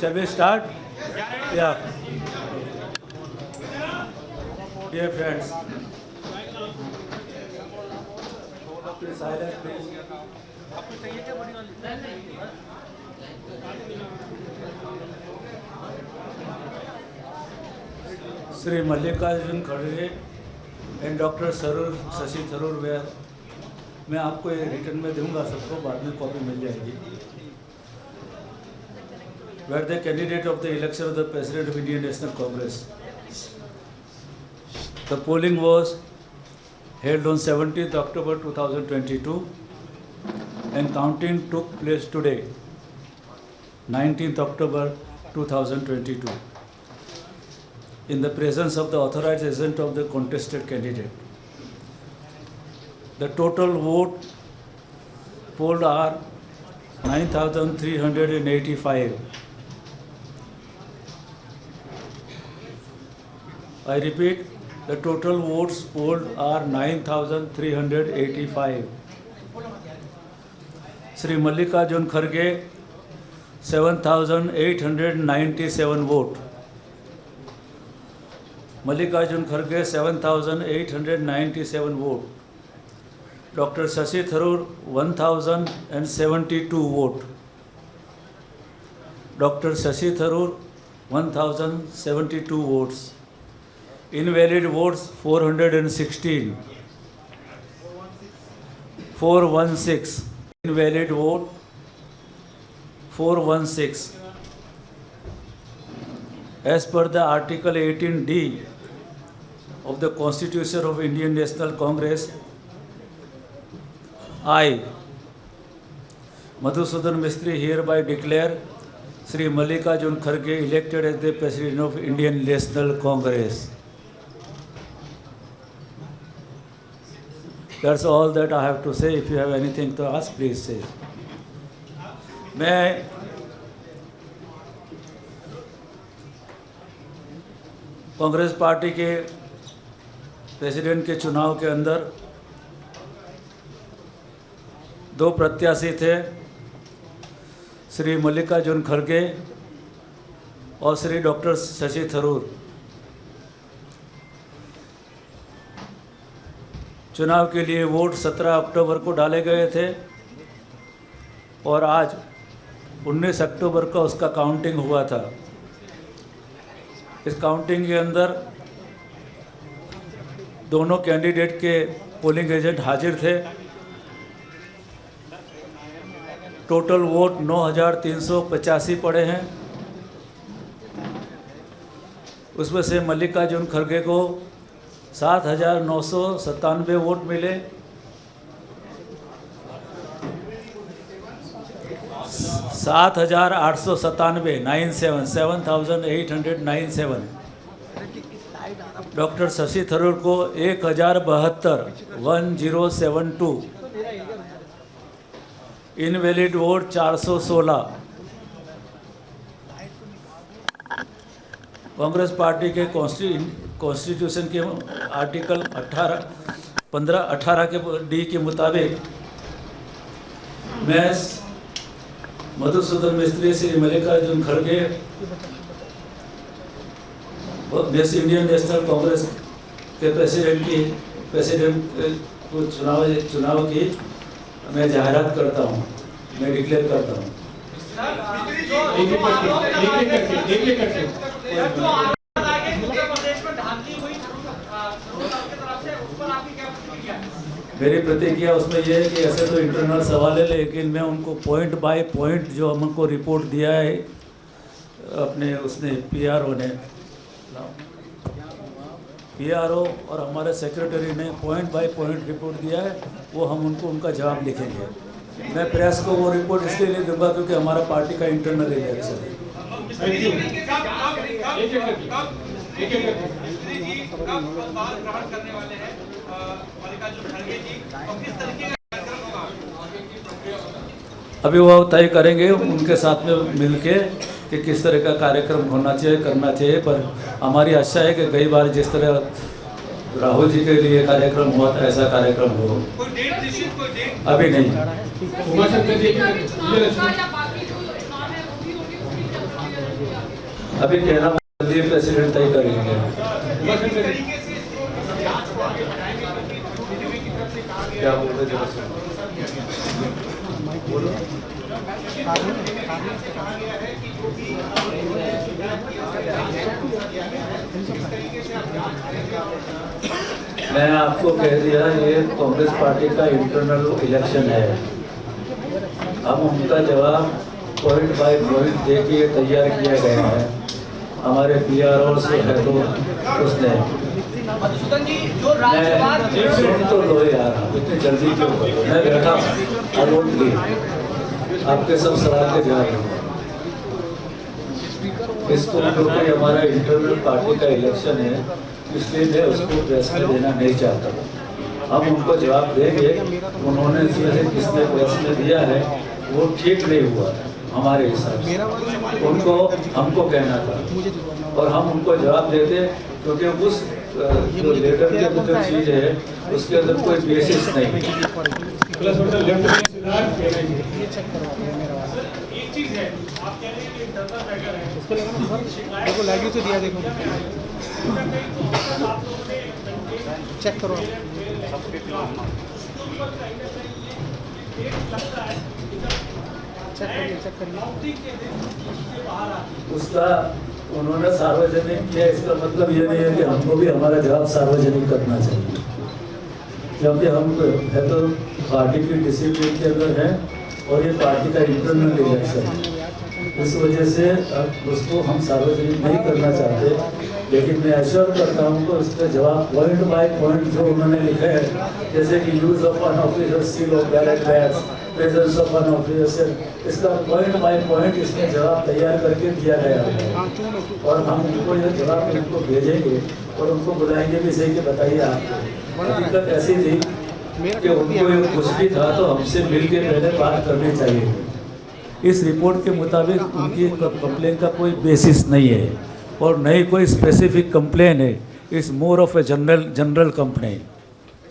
Shall we start? Yeah. Dear friends, please silence, please. Sri Mallikarjun Kharge and Dr. Shashi Tharoor were, मैं आपको ये return में दूंगा, सबको बाद में कॉपी मिल जाएगी. Were the candidate of the election of the President of Indian National Congress. The polling was held on 17th October 2022 and counting took place today, 19th October 2022, in the presence of the authorized agent of the contested candidate. The total vote polled are 9,385. I repeat, the total votes polled are 9,385. Sri Mallikarjun Kharge, 7,897 vote. Mallikarjun Kharge, 7,897 vote. Dr. Shashi Tharoor, 1,072 vote. Dr. Shashi Tharoor, 1,072 votes. Invalid votes, 416. 416. Invalid vote, 416. As per the Article 18D of the Constitution of Indian National Congress, I, Madhusudan Mistry, hereby declare Sri Mallikarjun Kharge elected as the President of Indian National Congress. That's all that I have to say. If you have anything to ask, please say. मैं Congress party के president के चुनाव के अंदर दो प्रत्याशी थे, श्री मल्लिकार्जुन खड़गे और श्री डॉक्टर शशि थरूर. चुनाव के लिए वोट 17 अक्टूबर को डाले गए थे और आज 19 अक्टूबर को उसका काउंटिंग हुआ था. इस काउंटिंग के अंदर दोनों कैंडिडेट के पोलिंग एजेंट हाजिर थे. टोटल वोट 9,385 पड़े हैं. उसमें से मल्लिकार्जुन खड़गे को 7,997 वोट मिले. 7,897 डॉक्टर शशि थरूर को 1,072 इनवैलिड वोट 416. कांग्रेस पार्टी के कॉन्स्टिट्यूशन के आर्टिकल 18 के डी के मुताबिक मैं मधुसूदन मिस्त्री, श्री मल्लिकार्जुन खड़गे इंडियन नेशनल कांग्रेस के प्रेसिडेंट को चुनाव की मैं जाहिरात करता हूँ, मैं डिक्लेयर करता हूँ. मेरी प्रतिक्रिया उसमें यह है कि ऐसे तो इंटरनल सवाल है, लेकिन मैं उनको पॉइंट बाय पॉइंट जो हमको रिपोर्ट दिया है अपने उसने पीआरओ और हमारे सेक्रेटरी ने पॉइंट बाय पॉइंट रिपोर्ट दिया है, वो हम उनको उनका जवाब लिखेंगे. मैं प्रेस को वो रिपोर्ट इसलिए नहीं दूंगा क्योंकि हमारा पार्टी का इंटरनल इलेक्शन है. अभी वो तय करेंगे उनके साथ में मिलके कि किस तरह का कार्यक्रम होना चाहिए, करना चाहिए. पर हमारी आशा है कि कई बार जिस तरह राहुल जी के लिए कार्यक्रम हुआ था ऐसा कार्यक्रम हो. अभी नहीं. अभी कहना जल्दी प्रेसिडेंट तय करेंगे। क्या बोल रहे थे? मैं आपको कह दिया, ये कांग्रेस पार्टी का इंटरनल इलेक्शन है। हम उनका जवाब पॉइंट बाय पॉइंट दे के तैयार किया गया है। हमारे पीआरओ से है तो उसने सुन तो लो यार, इतनी जल्दी क्यों करो? मैं बैठा अलोट ली, आपके सब सवाल के जवाब दूंगा। इसको क्योंकि हमारा इंटरनल पार्टी का इलेक्शन है, इसलिए मैं उसको प्रेस में देना नहीं चाहता। हम उनको जवाब देंगे। उन्होंने इसमें से किसने प्रेस में दिया है वो ठीक नहीं हुआ हमारे हिसाब से, उनको हमको कहना था और हम उनको जवाब देते, क्योंकि उस जो लेटर के अंदर जो चीज़ है उसके अंदर कोई बेसिस नहीं है। चेक करो, चेक करिए। उसका उन्होंने सार्वजनिक किया, इसका मतलब ये नहीं है कि हमको भी हमारा जवाब सार्वजनिक करना चाहिए, क्योंकि हम है तो पार्टी की डिसिप्लिन के अंदर है और ये पार्टी का इंटरनल इलेक्शन है। इस वजह से उसको हम सार्वजनिक नहीं करना चाहते, लेकिन मैं एश्योर करता हूँ तो इसका जवाब पॉइंट बाय पॉइंट जो उन्होंने लिखा है, जैसे कि use of an official seal of ballot bags, presence of an official, इसका पॉइंट बाय पॉइंट इसमें जवाब तैयार करके दिया गया है और हम उनको ये जवाब उनको भेजेंगे और उनको बुलाएंगे भी सही कि बताइए आपको। हकीकत ऐसी थी कि उनको कुछ भी था तो हमसे मिल के पहले बात करनी चाहिए। इस रिपोर्ट के मुताबिक उनकी कंप्लेन का कोई बेसिस नहीं है और नहीं कोई स्पेसिफिक कंप्लेन है। It's more of a general complain.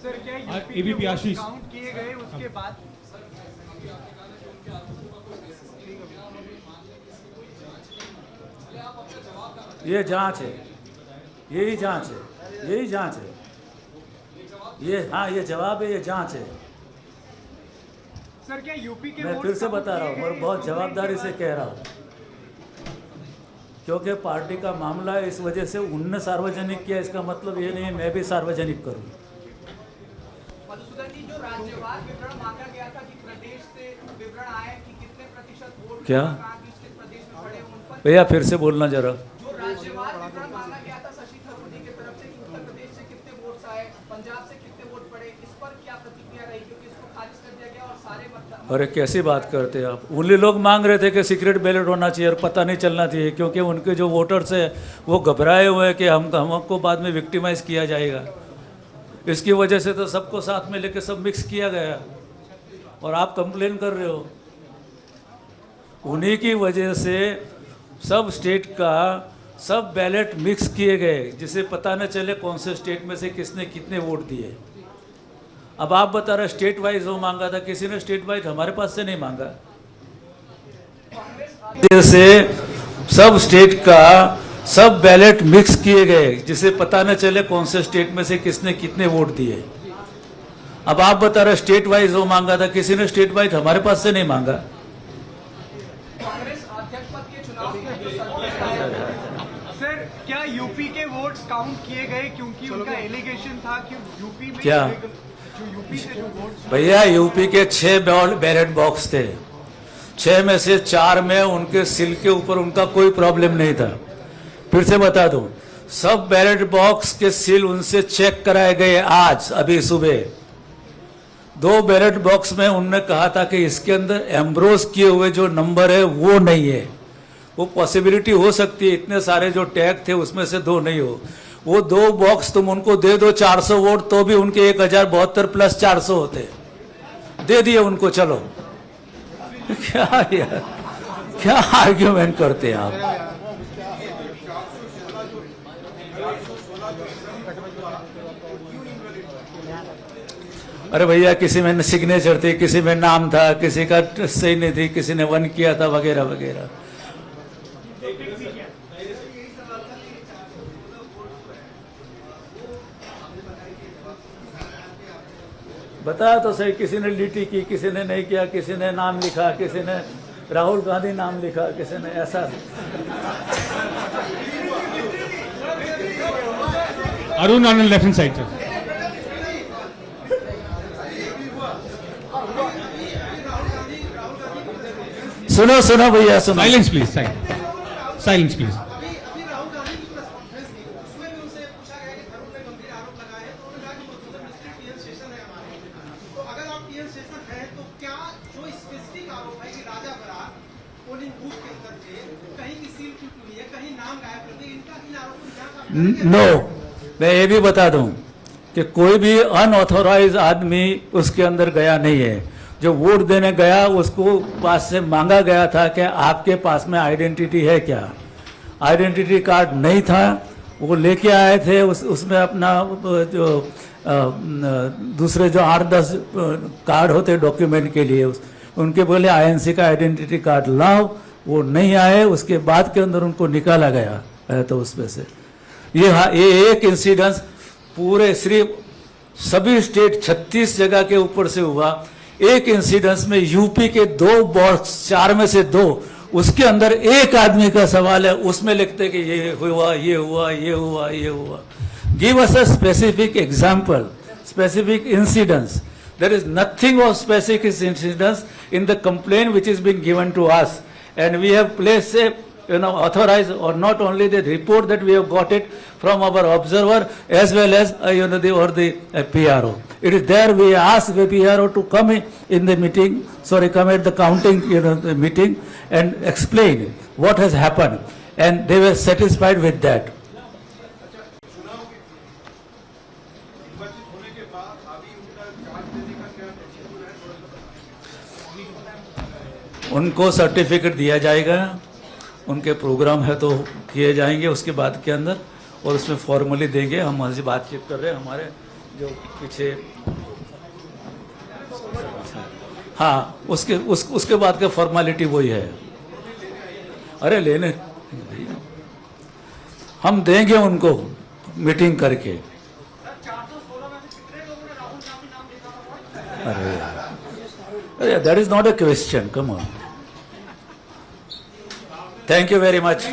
Sir क्या एबीपी आशीष काउंट किए गए उसके बाद ये जांच है, यही जांच है, यही जांच है। ये हाँ, ये जवाब है, ये जांच है। सर क्या यूपी के मैं फिर से बता रहा हूँ और बहुत जवाबदारी से कह रहा हूँ, क्योंकि पार्टी का मामला है, इस वजह से उनने सार्वजनिक किया। इसका मतलब ये नहीं है मैं भी सार्वजनिक करूँ। मधुसूदन जी, जो राज्यवार विवरण मांगा गया था कि प्रदेश से विवरण आए कि कितने प्रतिशत वोट क्या प्रदेश में पड़े, उन पर भैया फिर से बोलना जरा। जो राज्यवार विवरण मांगा गया था शशि थरूर जी की तरफ से कि उत्तर प्रदेश से कितने वोट आए, पंजाब से कितने वोट पड़े, इस पर क्या प्रतिक्रिया रही? क्योंकि इसको खारिज कर दिया गया और सारे मतलब। अरे कैसी बात करते हैं आप। उन्हीं लोग मांग रहे थे कि सीक्रेट बैलेट होना चाहिए और पता नहीं चलना चाहिए, क्योंकि उनके जो वोटर्स है वो घबराए हुए हैं कि हमको बाद में विक्टिमाइज किया जाएगा। इसकी वजह से तो सबको साथ में लेके सब मिक्स किया गया और आप कंप्लेन कर रहे हो। उन्हीं की वजह से सब स्टेट का सब बैलेट मिक्स किए गए, जिसे पता न चले कौन से स्टेट में से किसने कितने वोट दिए। अब आप बता रहे स्टेट वाइज वो मांगा था, किसी ने स्टेट वाइज हमारे पास से नहीं मांगा। जैसे सब स्टेट का सब बैलेट मिक्स किए गए, जिसे पता न चले कौन से स्टेट में से किसने कितने वोट दिए। अब आप बता रहे स्टेट वाइज वो मांगा था, किसी ने स्टेट वाइज हमारे पास से नहीं मांगा। कांग्रेस अध्यक्ष पद के चुनाव में सर क्या यूपी के वोट्स काउंट किए गए? क्योंकि उनका एलिगेशन था कि यूपी में क्या? जो यूपी से जो वोट्स भैया यूपी के 6 बैलेट बॉक्स थे, 6 में से 4 में उनके सिल के ऊपर उनका कोई प्रॉब्लम नहीं था। फिर से बता दूं, सब बैलेट बॉक्स के सील उनसे चेक कराए गए आज अभी सुबह। 2 बैलेट बॉक्स में उन्होंने कहा था कि इसके अंदर एम्ब्रोस किए हुए जो नंबर है वो नहीं है। वो पॉसिबिलिटी हो सकती है, इतने सारे जो टैग थे उसमें से 2 नहीं हो। वो 2 बॉक्स तुम उनको दे दो 400 वोट तो भी उनके 1072 प्लस 400 होते। दे दिए उनको, चलो। क्या यार, क्या आर्ग्यूमेंट करते हैं आप। अरे भैया किसी में सिग्नेचर थी, किसी में नाम था, किसी का सही नहीं थी, किसी ने 1 किया था वगैरह वगैरह। बताया तो सही, किसी ने लीटी की, किसी ने नहीं किया, किसी ने नाम लिखा, किसी ने राहुल गांधी नाम लिखा, किसी ने ऐसा। Arun on the left hand side, sir. सुनो सुनो भैया सुनो। Silence, please. Silence, please. अभी राहुल गांधी की प्रेस कॉन्फ्रेंस थी, उसमें भी उनसे पूछा गया कि थरूर ने गंभीर आरोप लगाए हैं, तो उन्होंने कहा कि मधुसूदन मिस्त्री टीएन स्टेशन है हमारे। तो अगर आप टीएन स्टेशन है तो क्या जो स्पेसिफिक आरोप है कि राजा बरार पोलिंग बूथ के अंदर थे, कहीं की सील टूटी हुई है, कहीं नाम गायब कर दिए, इनका इन आरोपों की जांच आप करेंगे? नो, मैं ये भी बता दूं कि कोई भी अनऑथोराइज आदमी उसके अंदर गया नहीं है। जो वोट देने गया उसको पास से मांगा गया था कि आपके पास में आइडेंटिटी है क्या। आइडेंटिटी कार्ड नहीं था, वो लेके आए थे, उसमें अपना जो दूसरे जो 8-10 कार्ड होते डॉक्यूमेंट के लिए उनके बोले आईएनसी का आइडेंटिटी कार्ड लाओ, वो नहीं आए। उसके बाद के अंदर उनको निकाला गया तो उसमें से ये एक इंसिडेंस पूरे सिर्फ सभी स्टेट 36 जगह के ऊपर से हुआ। एक इंसिडेंस में यूपी के 2 बॉक्स 4 में से 2, उसके अंदर एक आदमी का सवाल है, उसमें लिखते कि ये हुआ, ये हुआ, ये हुआ, ये हुआ। Give us a specific example, specific incidence. There is nothing of specific incidence in the complaint which is being given to us, and we have placed authorized, or not only the report that we have got it from our observer as well as the PRO. It is there. We ask the PRO to come in the meeting, come at the counting the meeting and explain what has happened, and they were satisfied with that. उनको certificate दिया जाएगा, उनके programme है तो किए जाएंगे उसके बाद के अंदर, और उसमें फॉर्मली देंगे। हम वहाँ से बातचीत कर रहे हैं, हमारे जो पीछे, हाँ उसके बाद का फॉर्मेलिटी वही है। अरे लेने हम देंगे उनको मीटिंग करके। अरे that is not a question, come on. Thank you very much.